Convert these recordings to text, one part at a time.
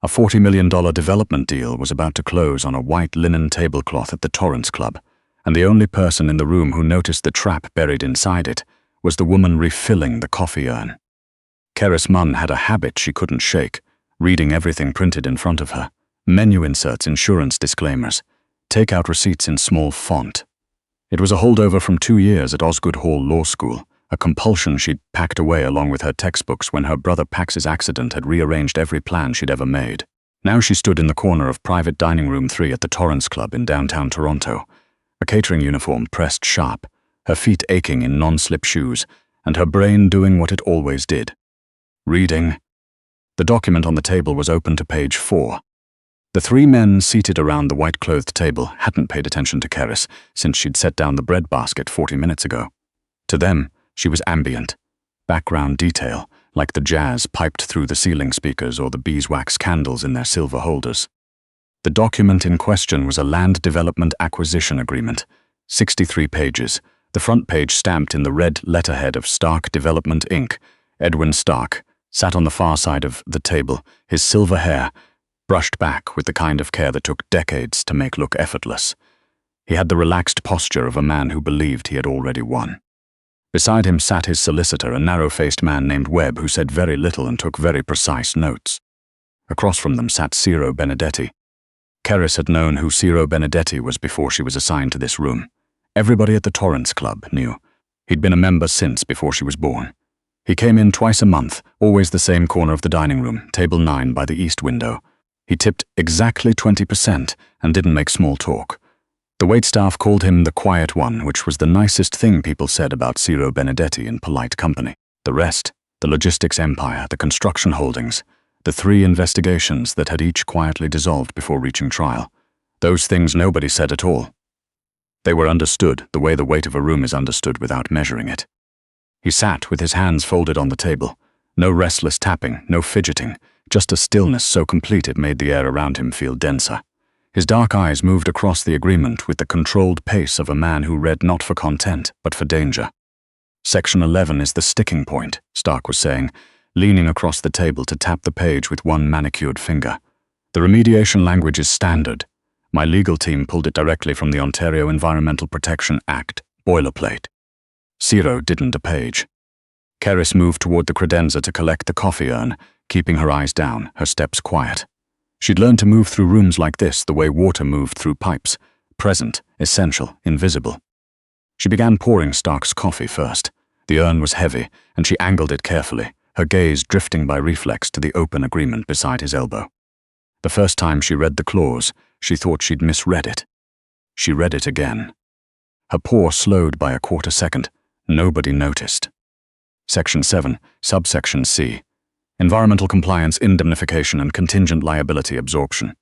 A $40 million development deal was about to close on a white linen tablecloth at the Torrance Club, and the only person in the room who noticed the trap buried inside it was the woman refilling the coffee urn. Keris Munn had a habit she couldn't shake, reading everything printed in front of her. Menu inserts, insurance disclaimers, take-out receipts in small font. It was a holdover from 2 years at Osgood Hall Law School, a compulsion she'd packed away along with her textbooks when her brother Pax's accident had rearranged every plan she'd ever made. Now she stood in the corner of Private Dining Room 3 at the Torrance Club in downtown Toronto, a catering uniform pressed sharp, her feet aching in non-slip shoes, and her brain doing what it always did. Reading. The document on the table was open to page 4. The 3 men seated around the white-clothed table hadn't paid attention to Keris since she'd set down the bread basket 40 minutes ago. To them, she was ambient, background detail, like the jazz piped through the ceiling speakers or the beeswax candles in their silver holders. The document in question was a land development acquisition agreement, 63 pages, the front page stamped in the red letterhead of Stark Development, Inc. Edwin Stark sat on the far side of the table, his silver hair brushed back with the kind of care that took decades to make look effortless. He had the relaxed posture of a man who believed he had already won. Beside him sat his solicitor, a narrow-faced man named Webb who said very little and took very precise notes. Across from them sat Ciro Benedetti. Keris had known who Ciro Benedetti was before she was assigned to this room. Everybody at the Torrance Club knew. He'd been a member since before she was born. He came in twice a month, always the same corner of the dining room, table 9 by the east window. He tipped exactly 20% and didn't make small talk. The waitstaff called him the quiet one, which was the nicest thing people said about Ciro Benedetti in polite company. The rest, the logistics empire, the construction holdings, the 3 investigations that had each quietly dissolved before reaching trial, those things nobody said at all. They were understood the way the weight of a room is understood without measuring it. He sat with his hands folded on the table, no restless tapping, no fidgeting, just a stillness so complete it made the air around him feel denser. His dark eyes moved across the agreement with the controlled pace of a man who read not for content, but for danger. Section 11 is the sticking point, Stark was saying, leaning across the table to tap the page with one manicured finger. The remediation language is standard. My legal team pulled it directly from the Ontario Environmental Protection Act, boilerplate. Ciro didn't a page. Keris moved toward the credenza to collect the coffee urn, keeping her eyes down, her steps quiet. She'd learned to move through rooms like this the way water moved through pipes, present, essential, invisible. She began pouring Stark's coffee first. The urn was heavy, and she angled it carefully, her gaze drifting by reflex to the open agreement beside his elbow. The first time she read the clause, she thought she'd misread it. She read it again. Her pour slowed by a quarter second. Nobody noticed. Section 7, subsection C. Environmental compliance indemnification and contingent liability absorption.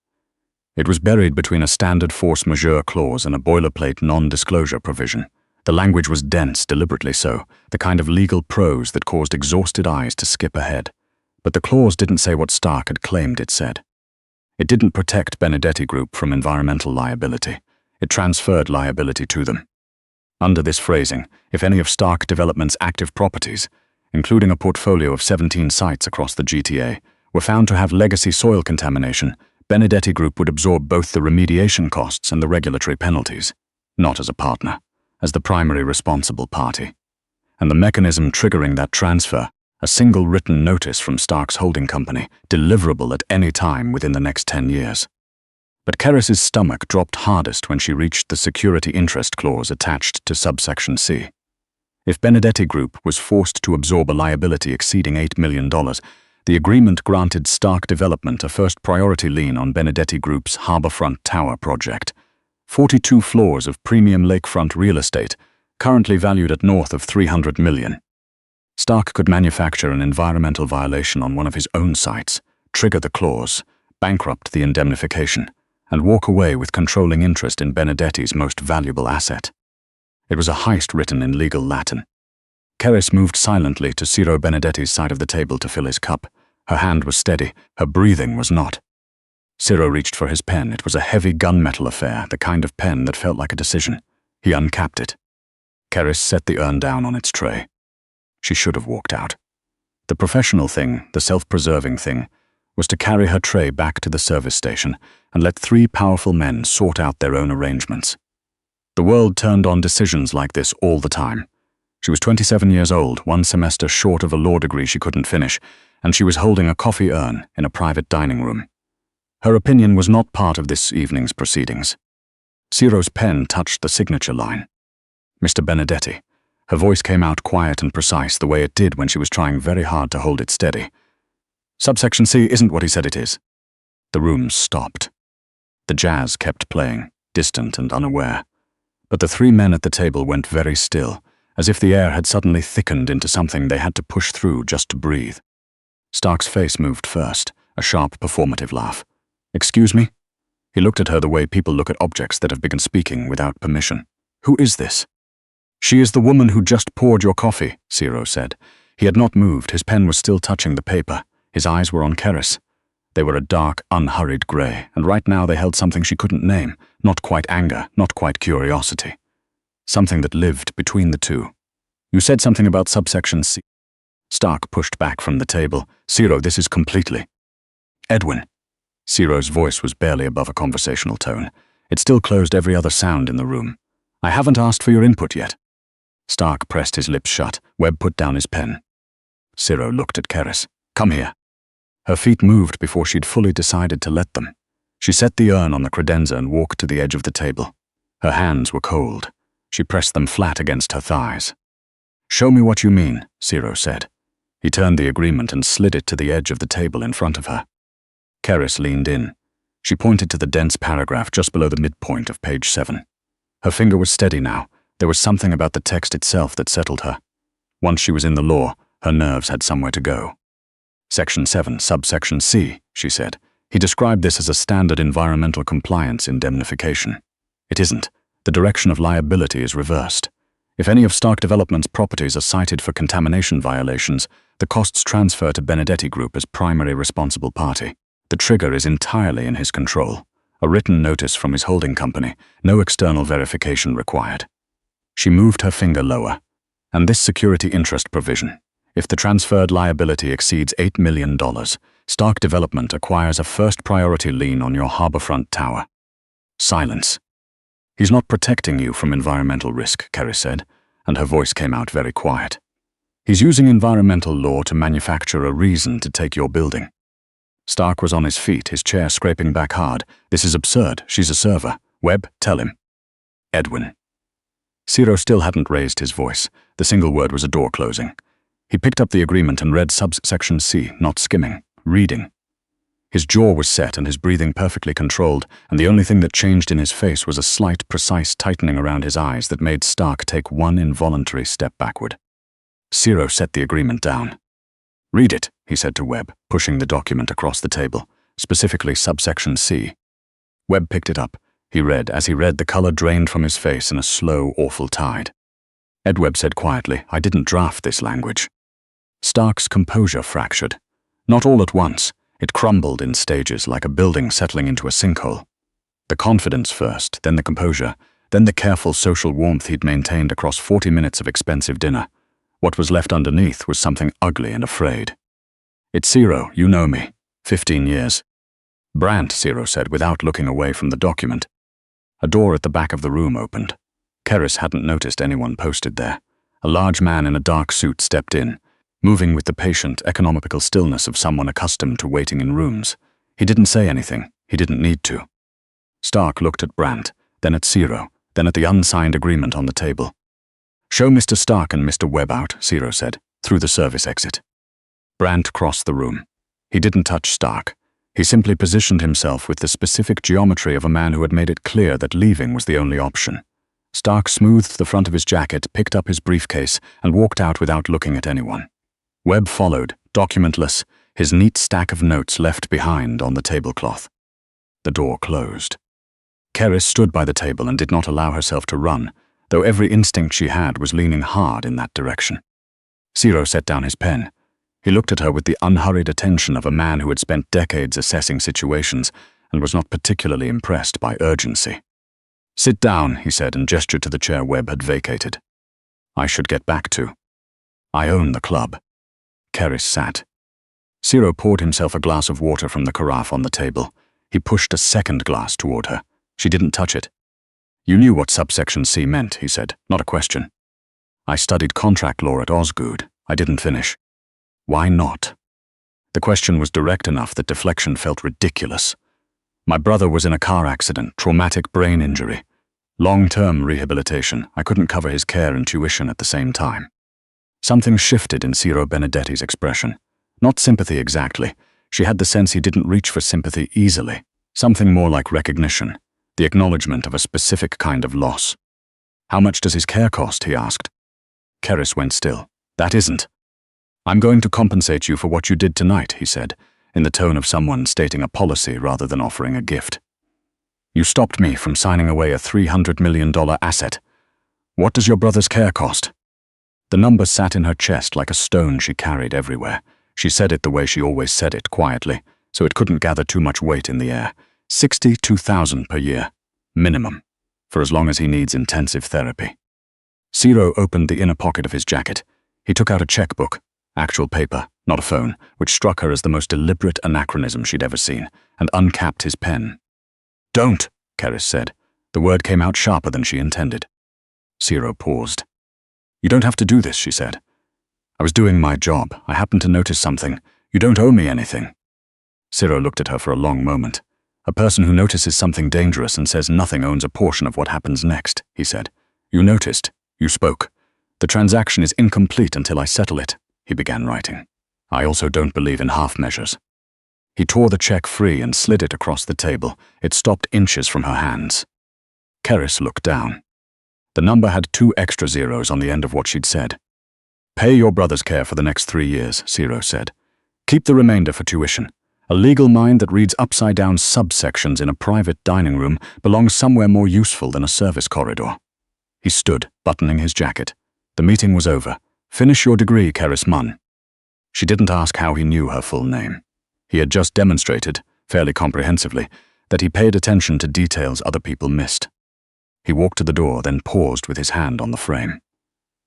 It was buried between a standard force majeure clause and a boilerplate non-disclosure provision. The language was dense, deliberately so, the kind of legal prose that caused exhausted eyes to skip ahead. But the clause didn't say what Stark had claimed it said. It didn't protect Benedetti Group from environmental liability. It transferred liability to them. Under this phrasing, if any of Stark Development's active properties, including a portfolio of 17 sites across the GTA, were found to have legacy soil contamination, Benedetti Group would absorb both the remediation costs and the regulatory penalties, not as a partner, as the primary responsible party. And the mechanism triggering that transfer, a single written notice from Stark's holding company, deliverable at any time within the next 10 years. But Keris's stomach dropped hardest when she reached the security interest clause attached to subsection C. If Benedetti Group was forced to absorb a liability exceeding $8 million, the agreement granted Stark Development a first priority lien on Benedetti Group's Harbourfront Tower project, 42 floors of premium lakefront real estate, currently valued at north of $300 million. Stark could manufacture an environmental violation on one of his own sites, trigger the clause, bankrupt the indemnification, and walk away with controlling interest in Benedetti's most valuable asset. It was a heist written in legal Latin. Keris moved silently to Ciro Benedetti's side of the table to fill his cup. Her hand was steady, her breathing was not. Ciro reached for his pen. It was a heavy gunmetal affair, the kind of pen that felt like a decision. He uncapped it. Keris set the urn down on its tray. She should have walked out. The professional thing, the self-preserving thing, was to carry her tray back to the service station and let 3 powerful men sort out their own arrangements. The world turned on decisions like this all the time. She was 27 years old, 1 semester short of a law degree she couldn't finish, and she was holding a coffee urn in a private dining room. Her opinion was not part of this evening's proceedings. Ciro's pen touched the signature line. Mr. Benedetti. Her voice came out quiet and precise, the way it did when she was trying very hard to hold it steady. Subsection C isn't what he said it is. The room stopped. The jazz kept playing, distant and unaware. But the 3 men at the table went very still, as if the air had suddenly thickened into something they had to push through just to breathe. Stark's face moved first, a sharp, performative laugh. "Excuse me?" He looked at her the way people look at objects that have begun speaking without permission. "Who is this?" "She is the woman who just poured your coffee," Ciro said. He had not moved, his pen was still touching the paper. His eyes were on Keris. They were a dark, unhurried grey, and right now they held something she couldn't name, not quite anger, not quite curiosity. Something that lived between the two. "You said something about subsection C." Stark pushed back from the table. "Ciro, this is completely—" "Edwin." Ciro's voice was barely above a conversational tone. It still closed every other sound in the room. "I haven't asked for your input yet." Stark pressed his lips shut. Webb put down his pen. Ciro looked at Keris. "Come here." Her feet moved before she'd fully decided to let them. She set the urn on the credenza and walked to the edge of the table. Her hands were cold. She pressed them flat against her thighs. "Show me what you mean," Ciro said. He turned the agreement and slid it to the edge of the table in front of her. Keris leaned in. She pointed to the dense paragraph just below the midpoint of page 7. Her finger was steady now. There was something about the text itself that settled her. Once she was in the law, her nerves had somewhere to go. "Section 7, subsection C," she said. He described this as a standard environmental compliance indemnification. It isn't. The direction of liability is reversed. If any of Stark Development's properties are cited for contamination violations, the costs transfer to Benedetti Group as primary responsible party. The trigger is entirely in his control. A written notice from his holding company, no external verification required. She moved her finger lower. "And this security interest provision. If the transferred liability exceeds $8 million, Stark Development acquires a first priority lien on your harborfront tower." Silence. "He's not protecting you from environmental risk," Keris said, and her voice came out very quiet. "He's using environmental law to manufacture a reason to take your building." Stark was on his feet, his chair scraping back hard. "This is absurd. She's a server. Webb, tell him." "Edwin." Ciro still hadn't raised his voice. The single word was a door closing. He picked up the agreement and read subsection C, not skimming, reading. His jaw was set and his breathing perfectly controlled, and the only thing that changed in his face was a slight, precise tightening around his eyes that made Stark take one involuntary step backward. Ciro set the agreement down. "Read it," he said to Webb, pushing the document across the table, specifically subsection C. Webb picked it up. He read. As he read, the color drained from his face in a slow, awful tide. Ed Webb said quietly, "I didn't draft this language." Stark's composure fractured. Not all at once. It crumbled in stages like a building settling into a sinkhole. The confidence first, then the composure, then the careful social warmth he'd maintained across 40 minutes of expensive dinner. What was left underneath was something ugly and afraid. "It's Ciro, you know me. 15 years. "Brandt," Ciro said without looking away from the document. A door at the back of the room opened. Keris hadn't noticed anyone posted there. A large man in a dark suit stepped in, moving with the patient, economical stillness of someone accustomed to waiting in rooms. He didn't say anything. He didn't need to. Stark looked at Brandt, then at Ciro, then at the unsigned agreement on the table. "Show Mr. Stark and Mr. Webb out," Ciro said, "through the service exit." Brandt crossed the room. He didn't touch Stark. He simply positioned himself with the specific geometry of a man who had made it clear that leaving was the only option. Stark smoothed the front of his jacket, picked up his briefcase, and walked out without looking at anyone. Webb followed, documentless, his neat stack of notes left behind on the tablecloth. The door closed. Keris stood by the table and did not allow herself to run, though every instinct she had was leaning hard in that direction. Ciro set down his pen. He looked at her with the unhurried attention of a man who had spent decades assessing situations and was not particularly impressed by urgency. "Sit down," he said, and gestured to the chair Webb had vacated. "I should get back to. I own the club." Keris sat. Ciro poured himself a glass of water from the carafe on the table. He pushed a second glass toward her. She didn't touch it. "You knew what subsection C meant," he said, "not a question." "I studied contract law at Osgood. I didn't finish." "Why not?" The question was direct enough that deflection felt ridiculous. "My brother was in a car accident, traumatic brain injury. Long-term rehabilitation. I couldn't cover his care and tuition at the same time." Something shifted in Ciro Benedetti's expression. Not sympathy exactly. She had the sense he didn't reach for sympathy easily. Something more like recognition, the acknowledgement of a specific kind of loss. "How much does his care cost?" he asked. Keris went still. "That isn't." "I'm going to compensate you for what you did tonight," he said, in the tone of someone stating a policy rather than offering a gift. "You stopped me from signing away a $300 million asset. What does your brother's care cost?" The number sat in her chest like a stone she carried everywhere. She said it the way she always said it, quietly, so it couldn't gather too much weight in the air. $62,000 per year. Minimum. For as long as he needs intensive therapy. Ciro opened the inner pocket of his jacket. He took out a checkbook. Actual paper, not a phone, which struck her as the most deliberate anachronism she'd ever seen, and uncapped his pen. "Don't," Keris said. The word came out sharper than she intended. Ciro paused. "You don't have to do this," she said. "I was doing my job. I happened to notice something. You don't owe me anything." Ciro looked at her for a long moment. "A person who notices something dangerous and says nothing owns a portion of what happens next," he said. "You noticed. You spoke. The transaction is incomplete until I settle it," he began writing. "I also don't believe in half measures." He tore the check free and slid it across the table. It stopped inches from her hands. Keris looked down. The number had 2 extra zeros on the end of what she'd said. "Pay your brother's care for the next 3 years," Ciro said. "Keep the remainder for tuition. A legal mind that reads upside-down subsections in a private dining room belongs somewhere more useful than a service corridor." He stood, buttoning his jacket. The meeting was over. "Finish your degree, Keris Munn." She didn't ask how he knew her full name. He had just demonstrated, fairly comprehensively, that he paid attention to details other people missed. He walked to the door, then paused with his hand on the frame.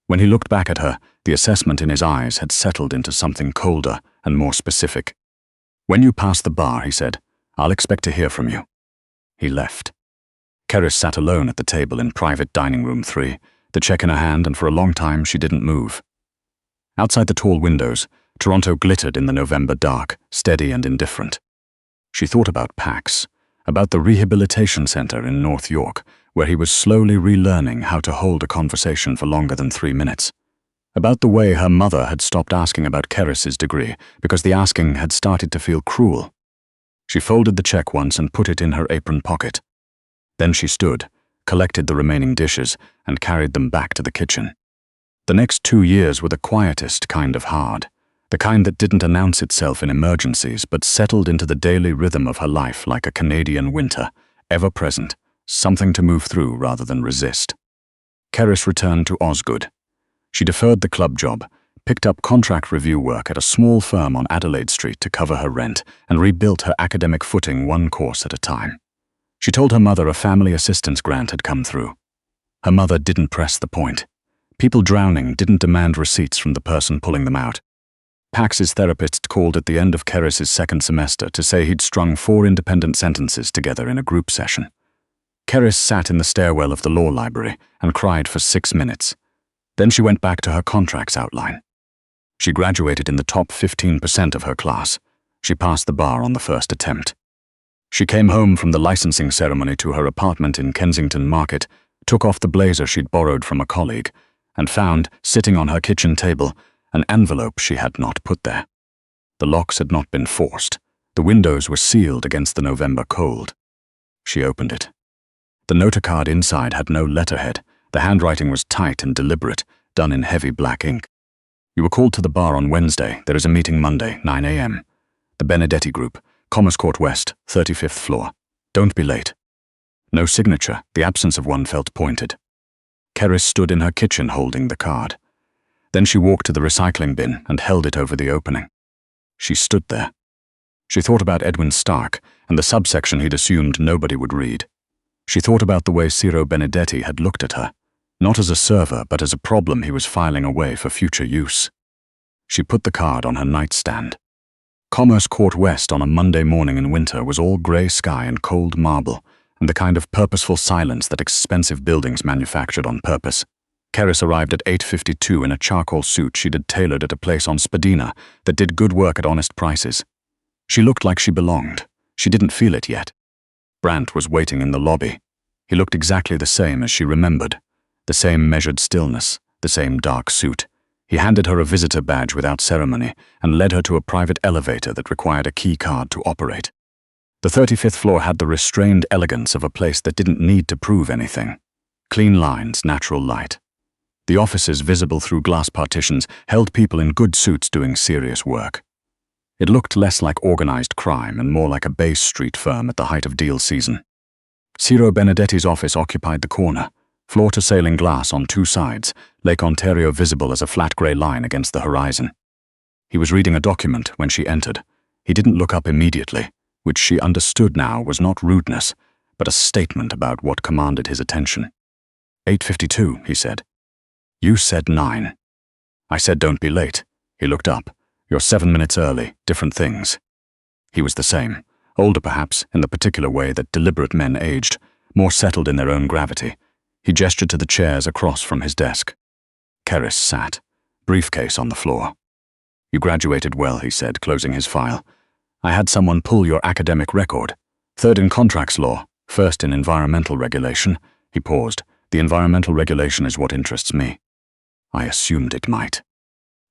When he looked back at her, the assessment in his eyes had settled into something colder and more specific. "When you pass the bar," he said, "I'll expect to hear from you." He left. Keris sat alone at the table in private dining room 3, the check in her hand, and for a long time she didn't move. Outside the tall windows, Toronto glittered in the November dark, steady and indifferent. She thought about Pax, about the rehabilitation center in North York, where he was slowly relearning how to hold a conversation for longer than 3 minutes. About the way her mother had stopped asking about Keris's degree because the asking had started to feel cruel. She folded the check once and put it in her apron pocket. Then she stood, collected the remaining dishes, and carried them back to the kitchen. The next 2 years were the quietest kind of hard, the kind that didn't announce itself in emergencies but settled into the daily rhythm of her life like a Canadian winter, ever present, something to move through rather than resist. Keris returned to Osgood. She deferred the club job, picked up contract review work at a small firm on Adelaide Street to cover her rent, and rebuilt her academic footing one course at a time. She told her mother a family assistance grant had come through. Her mother didn't press the point. People drowning didn't demand receipts from the person pulling them out. Pax's therapist called at the end of Keris's second semester to say he'd strung 4 independent sentences together in a group session. Keris sat in the stairwell of the law library and cried for 6 minutes. Then she went back to her contracts outline. She graduated in the top 15% of her class. She passed the bar on the first attempt. She came home from the licensing ceremony to her apartment in Kensington Market, took off the blazer she'd borrowed from a colleague, and found, sitting on her kitchen table, an envelope she had not put there. The locks had not been forced. The windows were sealed against the November cold. She opened it. The notacard inside had no letterhead. The handwriting was tight and deliberate, done in heavy black ink. "You were called to the bar on Wednesday. There is a meeting Monday, 9 a.m. The Benedetti Group, Commerce Court West, 35th floor. Don't be late." No signature. The absence of one felt pointed. Keris stood in her kitchen holding the card. Then she walked to the recycling bin and held it over the opening. She stood there. She thought about Edwin Stark and the subsection he'd assumed nobody would read. She thought about the way Ciro Benedetti had looked at her, not as a server but as a problem he was filing away for future use. She put the card on her nightstand. Commerce Court West on a Monday morning in winter was all grey sky and cold marble, and the kind of purposeful silence that expensive buildings manufactured on purpose. Keris arrived at 8:52 in a charcoal suit she'd had tailored at a place on Spadina that did good work at honest prices. She looked like she belonged. She didn't feel it yet. Brandt was waiting in the lobby. He looked exactly the same as she remembered. The same measured stillness, the same dark suit. He handed her a visitor badge without ceremony and led her to a private elevator that required a key card to operate. The 35th floor had the restrained elegance of a place that didn't need to prove anything. Clean lines, natural light. The offices, visible through glass partitions, held people in good suits doing serious work. It looked less like organized crime and more like a Bay Street firm at the height of deal season. Ciro Benedetti's office occupied the corner, floor-to-ceiling glass on two sides, Lake Ontario visible as a flat grey line against the horizon. He was reading a document when she entered. He didn't look up immediately, which she understood now was not rudeness, but a statement about what commanded his attention. 8:52, he said. You said 9. I said don't be late. He looked up. You're 7 minutes early, different things. He was the same, older perhaps, in the particular way that deliberate men aged, more settled in their own gravity. He gestured to the chairs across from his desk. Keris sat, briefcase on the floor. You graduated well, he said, closing his file. I had someone pull your academic record. 3rd in contracts law, 1st in environmental regulation. He paused. The environmental regulation is what interests me. I assumed it might.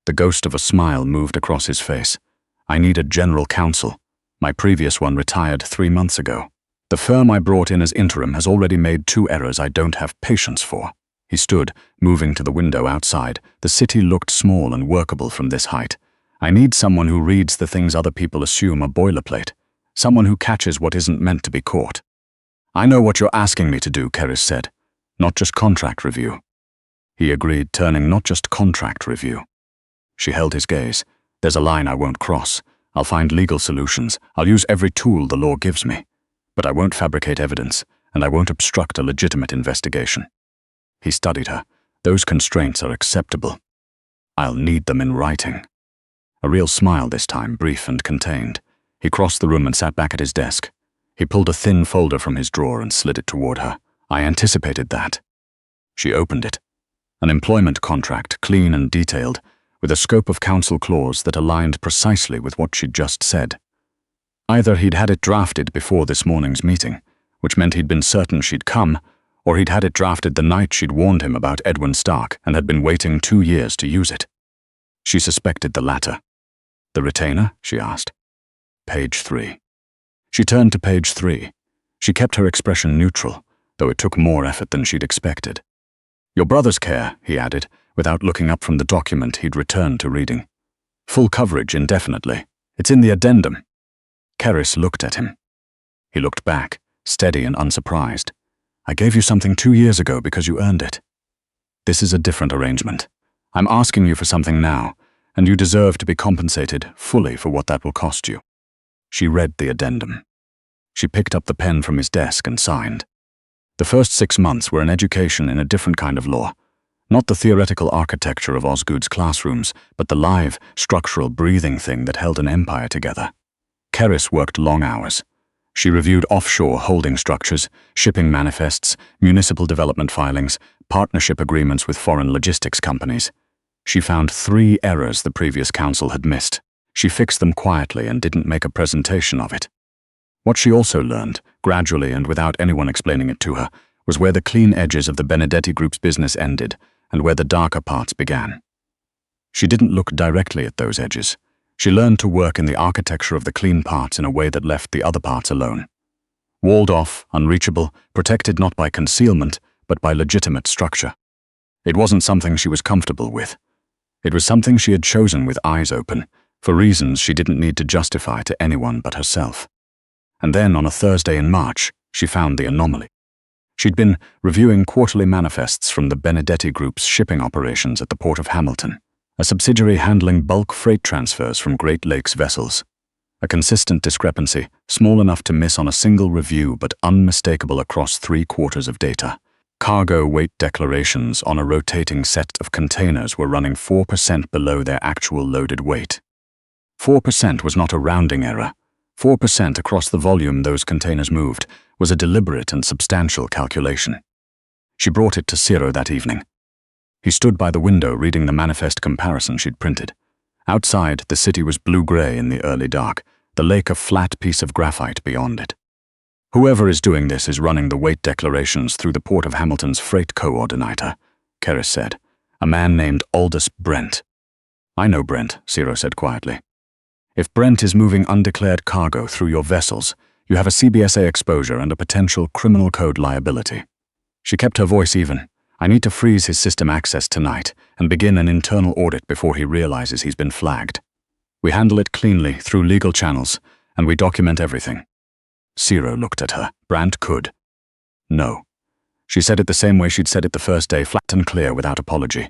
The ghost of a smile moved across his face. I needed general counsel. My previous one retired 3 months ago. The firm I brought in as interim has already made 2 errors I don't have patience for. He stood, moving to the window outside. The city looked small and workable from this height. I need someone who reads the things other people assume are boilerplate. Someone who catches what isn't meant to be caught. I know what you're asking me to do, Keris said. Not just contract review. He agreed, turning not just contract review. She held his gaze. There's a line I won't cross. I'll find legal solutions. I'll use every tool the law gives me. But I won't fabricate evidence, and I won't obstruct a legitimate investigation. He studied her. Those constraints are acceptable. I'll need them in writing. A real smile this time, brief and contained. He crossed the room and sat back at his desk. He pulled a thin folder from his drawer and slid it toward her. I anticipated that. She opened it. An employment contract, clean and detailed, with a scope of counsel clause that aligned precisely with what she'd just said. Either he'd had it drafted before this morning's meeting, which meant he'd been certain she'd come, or he'd had it drafted the night she'd warned him about Edwin Stark and had been waiting 2 years to use it. She suspected the latter. The retainer? She asked. Page 3. She turned to page 3. She kept her expression neutral, though it took more effort than she'd expected. Your brother's care, he added, without looking up from the document he'd returned to reading. Full coverage indefinitely. It's in the addendum. Keris looked at him. He looked back, steady and unsurprised. I gave you something 2 years ago because you earned it. This is a different arrangement. I'm asking you for something now, and you deserve to be compensated fully for what that will cost you. She read the addendum. She picked up the pen from his desk and signed. The first 6 months were an education in a different kind of law. Not the theoretical architecture of Osgood's classrooms, but the live, structural, breathing thing that held an empire together. Keris worked long hours. She reviewed offshore holding structures, shipping manifests, municipal development filings, partnership agreements with foreign logistics companies. She found 3 errors the previous council had missed. She fixed them quietly and didn't make a presentation of it. What she also learned, gradually and without anyone explaining it to her, was where the clean edges of the Benedetti Group's business ended and where the darker parts began. She didn't look directly at those edges. She learned to work in the architecture of the clean parts in a way that left the other parts alone. Walled off, unreachable, protected not by concealment, but by legitimate structure. It wasn't something she was comfortable with. It was something she had chosen with eyes open, for reasons she didn't need to justify to anyone but herself. And then on a Thursday in March, she found the anomaly. She'd been reviewing quarterly manifests from the Benedetti Group's shipping operations at the port of Hamilton, a subsidiary handling bulk freight transfers from Great Lakes vessels. A consistent discrepancy, small enough to miss on a single review but unmistakable across 3/4 of data. Cargo weight declarations on a rotating set of containers were running 4% below their actual loaded weight. 4% was not a rounding error. 4% across the volume those containers moved was a deliberate and substantial calculation. She brought it to Ciro that evening. He stood by the window reading the manifest comparison she'd printed. Outside, the city was blue-gray in the early dark, the lake a flat piece of graphite beyond it. Whoever is doing this is running the weight declarations through the Port of Hamilton's freight coordinator, Keris said, a man named Aldous Brent. I know Brent, Ciro said quietly. If Brent is moving undeclared cargo through your vessels, you have a CBSA exposure and a potential criminal code liability. She kept her voice even. I need to freeze his system access tonight and begin an internal audit before he realizes he's been flagged. We handle it cleanly through legal channels, and we document everything. Ciro looked at her. Brant could. No. She said it the same way she'd said it the first day, flat and clear, without apology.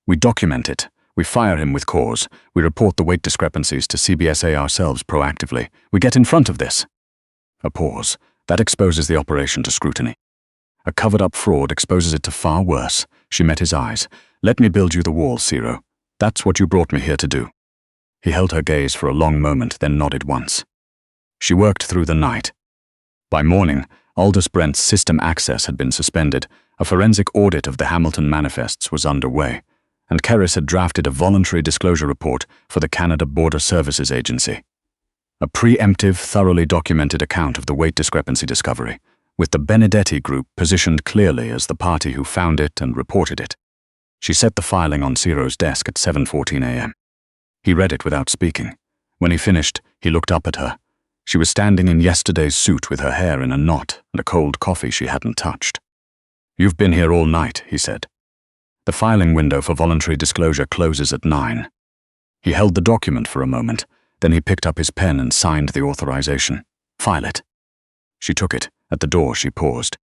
We document it. We fire him with cause. We report the weight discrepancies to CBSA ourselves proactively. We get in front of this. A pause. That exposes the operation to scrutiny. A covered-up fraud exposes it to far worse. She met his eyes. Let me build you the wall, Ciro. That's what you brought me here to do. He held her gaze for a long moment, then nodded once. She worked through the night. By morning, Aldous Brent's system access had been suspended, a forensic audit of the Hamilton manifests was underway, and Keris had drafted a voluntary disclosure report for the Canada Border Services Agency. A preemptive, thoroughly documented account of the weight discrepancy discovery, with the Benedetti Group positioned clearly as the party who found it and reported it. She set the filing on Ciro's desk at 7:14 a.m. He read it without speaking. When he finished, he looked up at her. She was standing in yesterday's suit with her hair in a knot and a cold coffee she hadn't touched. You've been here all night, he said. The filing window for voluntary disclosure closes at 9. He held the document for a moment, then he picked up his pen and signed the authorization. File it. She took it. At the door, she paused.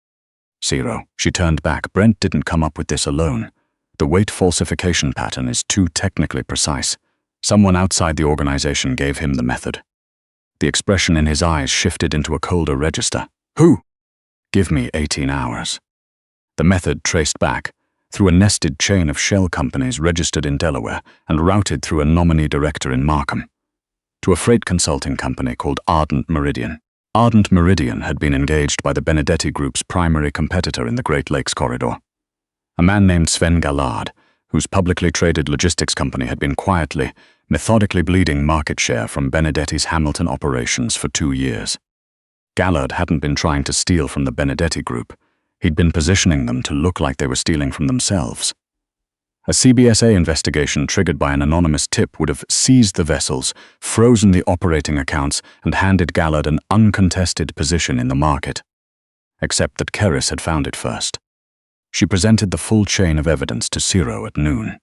Ciro, she turned back. Brent didn't come up with this alone. The weight falsification pattern is too technically precise. Someone outside the organization gave him the method. The expression in his eyes shifted into a colder register. Who? Give me 18 hours. The method traced back through a nested chain of shell companies registered in Delaware and routed through a nominee director in Markham to a freight consulting company called Ardent Meridian. Ardent Meridian had been engaged by the Benedetti Group's primary competitor in the Great Lakes corridor, a man named Sven Gallard, whose publicly traded logistics company had been quietly, methodically bleeding market share from Benedetti's Hamilton operations for 2 years. Gallard hadn't been trying to steal from the Benedetti Group. He'd been positioning them to look like they were stealing from themselves. A CBSA investigation triggered by an anonymous tip would have seized the vessels, frozen the operating accounts, and handed Gallard an uncontested position in the market. Except that Keris had found it first. She presented the full chain of evidence to Ciro at noon.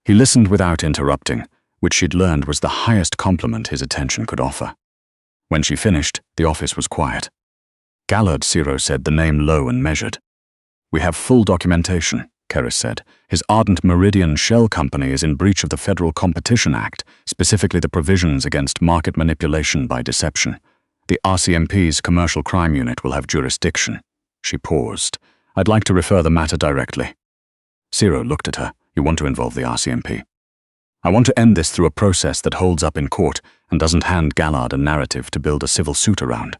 He listened without interrupting, which she'd learned was the highest compliment his attention could offer. When she finished, the office was quiet. Gallard, Ciro said, the name low and measured. We have full documentation, Keris said. His Ardent Meridian Shell Company is in breach of the Federal Competition Act, specifically the provisions against market manipulation by deception. The RCMP's Commercial Crime Unit will have jurisdiction. She paused. I'd like to refer the matter directly. Ciro looked at her. You want to involve the RCMP? I want to end this through a process that holds up in court and doesn't hand Gallard a narrative to build a civil suit around.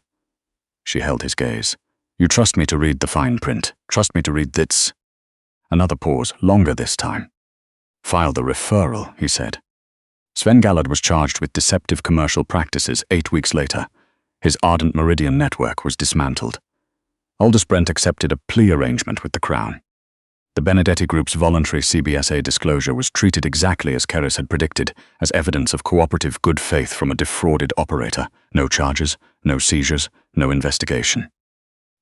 She held his gaze. You trust me to read the fine print. Trust me to read this. Another pause, longer this time. File the referral, he said. Sven Gallard was charged with deceptive commercial practices 8 weeks later. His Ardent Meridian network was dismantled. Aldous Brent accepted a plea arrangement with the Crown. The Benedetti Group's voluntary CBSA disclosure was treated exactly as Keris had predicted, as evidence of cooperative good faith from a defrauded operator. No charges, no seizures, no investigation.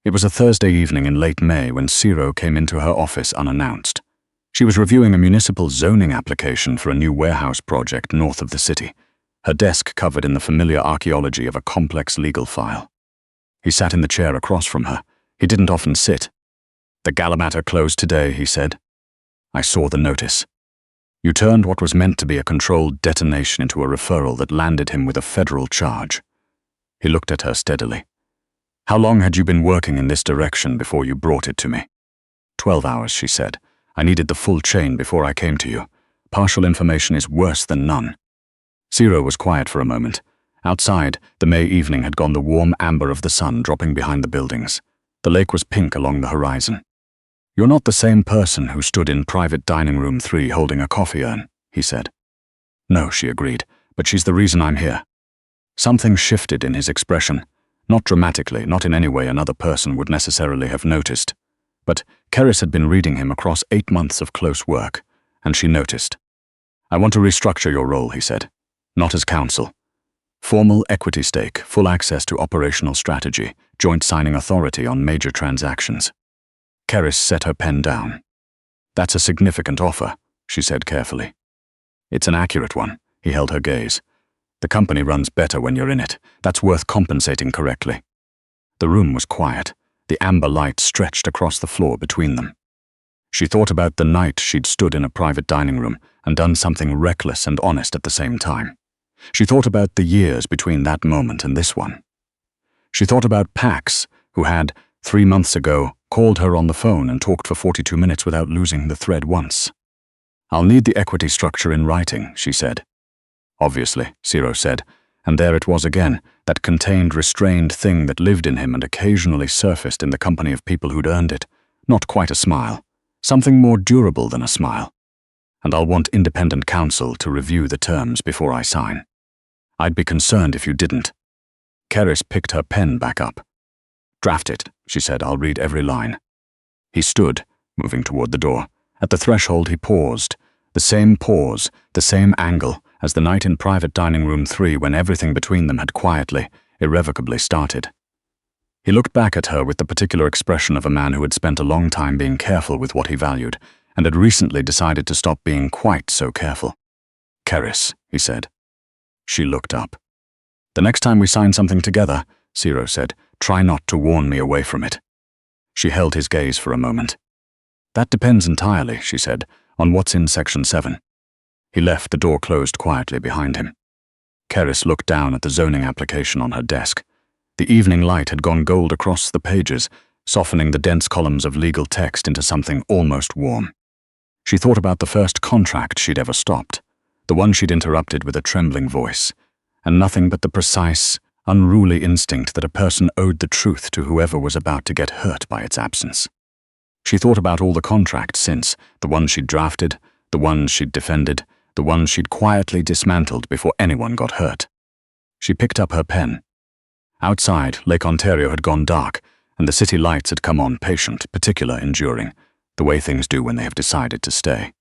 It was a Thursday evening in late May when Ciro came into her office unannounced. She was reviewing a municipal zoning application for a new warehouse project north of the city, her desk covered in the familiar archaeology of a complex legal file. He sat in the chair across from her. He didn't often sit. The gala matter closed today, he said. I saw the notice. You turned what was meant to be a controlled detonation into a referral that landed him with a federal charge. He looked at her steadily. How long had you been working in this direction before you brought it to me? 12 hours, she said. I needed the full chain before I came to you. Partial information is worse than none. Ciro was quiet for a moment. Outside, the May evening had gone the warm amber of the sun dropping behind the buildings. The lake was pink along the horizon. "You're not the same person who stood in private dining room 3 holding a coffee urn," he said. "No," she agreed, "but she's the reason I'm here." Something shifted in his expression, not dramatically, not in any way another person would necessarily have noticed. But Keris had been reading him across 8 months of close work, and she noticed. "I want to restructure your role," he said. "Not as counsel. Formal equity stake, full access to operational strategy, joint signing authority on major transactions." Keris set her pen down. "That's a significant offer," she said carefully. "It's an accurate one," he held her gaze. "The company runs better when you're in it. That's worth compensating correctly." The room was quiet. The amber light stretched across the floor between them. She thought about the night she'd stood in a private dining room and done something reckless and honest at the same time. She thought about the years between that moment and this one. She thought about Pax, who had, 3 months ago, called her on the phone and talked for 42 minutes without losing the thread once. "I'll need the equity structure in writing," she said. "Obviously," Ciro said, and there it was again, that contained, restrained thing that lived in him and occasionally surfaced in the company of people who'd earned it. Not quite a smile. Something more durable than a smile. "And I'll want independent counsel to review the terms before I sign. I'd be concerned if you didn't." Keris picked her pen back up. "Draft it," she said. "I'll read every line." He stood, moving toward the door. At the threshold he paused. The same pause, the same angle, as the night in private dining room 3 when everything between them had quietly, irrevocably started. He looked back at her with the particular expression of a man who had spent a long time being careful with what he valued, and had recently decided to stop being quite so careful. "Keris," he said. She looked up. "The next time we sign something together," Ciro said, "try not to warn me away from it." She held his gaze for a moment. "That depends entirely," she said, "on what's in Section 7. He left, the door closed quietly behind him. Keris looked down at the zoning application on her desk. The evening light had gone gold across the pages, softening the dense columns of legal text into something almost warm. She thought about the first contract she'd ever stopped, the one she'd interrupted with a trembling voice, and nothing but the precise, unruly instinct that a person owed the truth to whoever was about to get hurt by its absence. She thought about all the contracts since, the ones she'd drafted, the ones she'd defended, the ones she'd quietly dismantled before anyone got hurt. She picked up her pen. Outside, Lake Ontario had gone dark, and the city lights had come on patient, particular, enduring, the way things do when they have decided to stay.